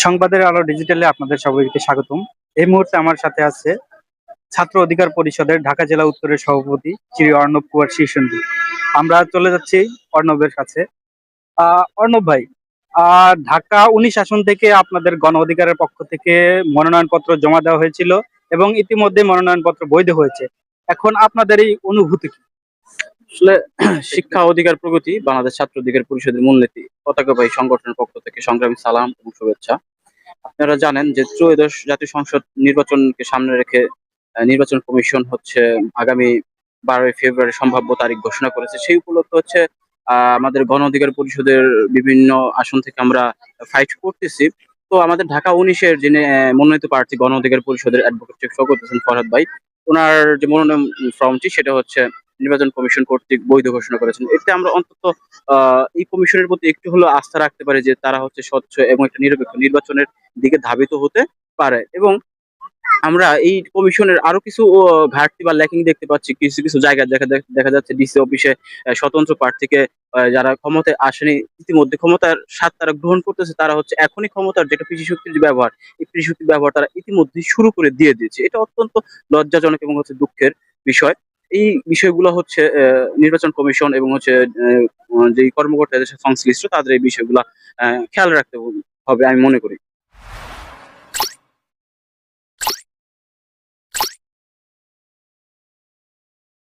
সংবাদের আলো ডিজিটালে আপনাদের সবাইকে স্বাগতম। এই মুহূর্তে আমার সাথে আছে ছাত্র অধিকার পরিষদের ঢাকা জেলা উত্তরের সভাপতি শ্রী অর্ণব কুমার শীর্ষেন্দু। আমরা চলে যাচ্ছি অর্ণবের কাছে। অর্ণব ভাই, ঢাকা 19 আসন থেকে আপনাদের গণ অধিকারের পক্ষ থেকে মনোনয়নপত্র জমা দেওয়া হয়েছিল এবং ইতিমধ্যে মনোনয়নপত্র বৈধ হয়েছে। এখন আপনাদের এই অনুভূতি কি? আসলে শিক্ষা অধিকার প্রগতি বাংলাদেশ ছাত্র অধিকার পরিষদের মূলনীতি পতাকাবাহী সংগঠনের পক্ষ থেকে সংগ্রামী সালাম এবং শুভেচ্ছা। আপনারা জানেন যে ত্রয়োদশ জাতীয় সংসদ নির্বাচনকে সামনে রেখে নির্বাচন কমিশন হচ্ছে আগামী 12ই ফেব্রুয়ারি সম্ভাব্য তারিখ ঘোষণা করেছে। সেই উপলক্ষে হচ্ছে আমাদের গণ অধিকার পরিষদের বিভিন্ন আসন থেকে আমরা ফাইট করতেছি। তো আমাদের ঢাকা 19-এর যিনি মনোনীত প্রার্থী গণ অধিকার পরিষদের অ্যাডভোকেট শেখ শওকত হোসেন ফরহাদ ভাই, ওনার যে মনোনয়ন ফর্মটি সেটা হচ্ছে নির্বাচন কমিশন কর্তৃক বৈধ ঘোষণা করেছেন। এতে আমরা অন্তত এই কমিশনের প্রতি একটু হলেও আস্থা রাখতে পারি যে তারা হচ্ছে স্বচ্ছ এবং একটা নিরপেক্ষ নির্বাচনের দিকে ধাবিত হতে পারে। এবং আমরা এই কমিশনের আরো কিছু ঘাটতি বা ল্যাকিং দেখতে পাচ্ছি। কিছু কিছু জায়গায় দেখা যাচ্ছে ডিসি অফিসে স্বতন্ত্র প্রার্থীকে যারা ক্ষমতায় আসেনি ইতিমধ্যে ক্ষমতার স্বাদ তারা গ্রহণ করতেছে, তারা হচ্ছে এখনই ক্ষমতার যেটা কৃষি শক্তির যে ব্যবহার, এই কৃষি শক্তির ব্যবহার তারা ইতিমধ্যেই শুরু করে দিয়ে দিয়েছে। এটা অত্যন্ত লজ্জাজনক এবং হচ্ছে দুঃখের বিষয়। এই বিষয়গুলো হচ্ছে নির্বাচন কমিশন এবং হচ্ছে যে কর্মকর্তা এদের সাথে সংশ্লিষ্ট তাদের এই বিষয়গুলা খেয়াল রাখতে হবে আমি মনে করি।